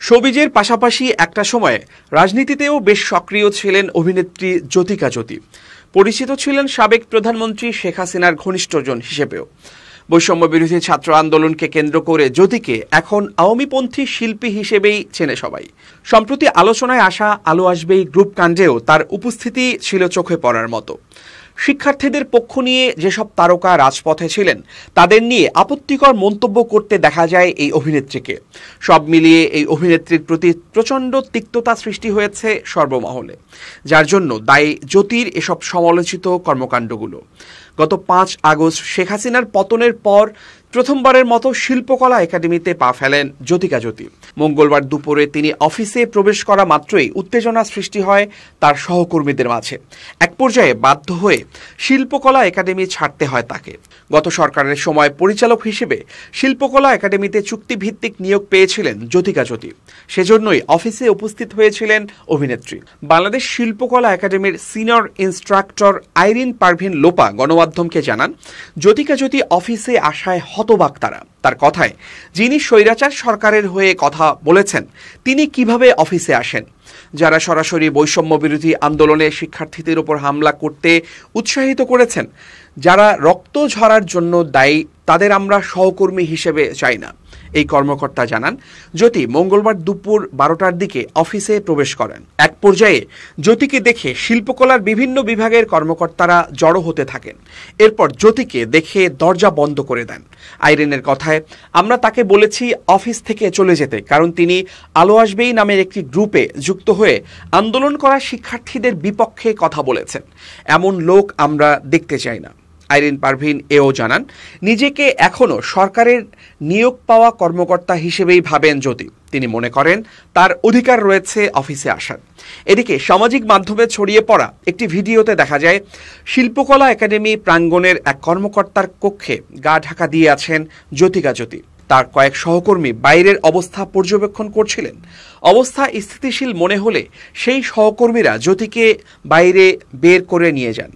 শোবিজের পাশাপাশি একটা সময়ে রাজনীতিতেও বেশ সক্রিয় ছিলেন অভিনেত্রী জ্যোতিকা জ্যোতি। পরিচিত ছিলেন সাবেক প্রধানমন্ত্রী শেখ হাসিনার ঘনিষ্ঠজন হিসেবেও। বৈষম্য বিরোধী ছাত্র আন্দোলনকে কেন্দ্র করে জ্যোতিকে এখন আওয়ামীপন্থী শিল্পী হিসেবেই চেনে সবাই। সম্প্রতি আলোচনায় আসা আলো আসবেই গ্রুপ কাণ্ডেও তার উপস্থিতি ছিল চোখে পড়ার মতো। শিক্ষার্থীদের পক্ষ নিয়ে যেসব তারকা রাজপথে ছিলেন তাদের নিয়ে আপত্তিকর মন্তব্য করতে দেখা যায় এই অভিনেত্রীকে। সব মিলিয়ে এই অভিনেত্রীর প্রতি প্রচণ্ড তিক্ততা সৃষ্টি হয়েছে সর্বমহলে, যার জন্য দায়ী জ্যোতির এসব সমালোচিত কর্মকাণ্ডগুলো। গত 5 আগস্ট শেখ হাসিনার পতনের পর প্রথমবারের মতো শিল্পকলা একাডেমিতে পা ফেলেন জ্যোতিকা জ্যোতি। মঙ্গলবার দুপুরে তিনি অফিসে প্রবেশ করা মাত্রই উত্তেজনা সৃষ্টি হয় তার সহকর্মীদের মাঝে। এক পর্যায়ে বাধ্য হয়ে শিল্পকলা একাডেমি ছাড়তে হয় তাকে। গত সরকারের সময় পরিচালক হিসেবে শিল্পকলা একাডেমিতে চুক্তিভিত্তিক নিয়োগ পেয়েছিলেন জ্যোতিকা জ্যোতি। সেজন্যই অফিসে উপস্থিত হয়েছিলেন অভিনেত্রী। বাংলাদেশ শিল্পকলা একাডেমির সিনিয়র ইনস্ট্রাক্টর আইরিন পারভিন লোপা গণমাধ্যমকে জানান, জ্যোতিকা জ্যোতি অফিসে আসায় হতবাক তারা। তার কথায়, যিনি স্বৈরাচার সরকারের হয়ে কথা বলেছেন তিনি কিভাবে অফিসে আসেন? যারা সরাসরি বৈষম্য বিরোধী আন্দোলনে শিক্ষার্থীদের উপর হামলা করতে উৎসাহিত করেছেন, যারা রক্ত ঝরার জন্য দায়ী, তাদের আমরা সহকর্মী হিসেবে চাই না। এই কর্মকর্তা জানান, জ্যোতি মঙ্গলবার দুপুর 12টার দিকে অফিসে প্রবেশ করেন। এক পর্যায়ে জ্যোতিকে দেখে শিল্পকলার বিভিন্ন বিভাগের কর্মকর্তারা জড়ো হতে থাকেন। এরপর জ্যোতিকে দেখে দরজা বন্ধ করে দেন। আইরিনের কথায়, আমরা তাকে বলেছি অফিস থেকে চলে যেতে, কারণ তিনি আলো আসবেই নামের একটি গ্রুপে যুক্ত হয়ে আন্দোলন করা শিক্ষার্থীদের বিপক্ষে কথা বলেছেন। এমন লোক আমরা দেখতে চাই না। আইরিন পারভিন এও জানান, নিজেকে এখনও সরকারের নিয়োগ পাওয়া কর্মকর্তা হিসেবেই ভাবেন জ্যোতি। তিনি মনে করেন তার অধিকার রয়েছে অফিসে আসার। এদিকে সামাজিক মাধ্যমে ছড়িয়ে পড়া একটি ভিডিওতে দেখা যায় শিল্পকলা একাডেমি প্রাঙ্গণের এক কর্মকর্তার কক্ষে গা ঢাকা দিয়ে আছেন জ্যোতিকা জ্যোতি। তার কয়েক সহকর্মী বাইরের অবস্থা পর্যবেক্ষণ করছিলেন। অবস্থা স্থিতিশীল মনে হলে সেই সহকর্মীরা জ্যোতিকে বাইরে বের করে নিয়ে যান।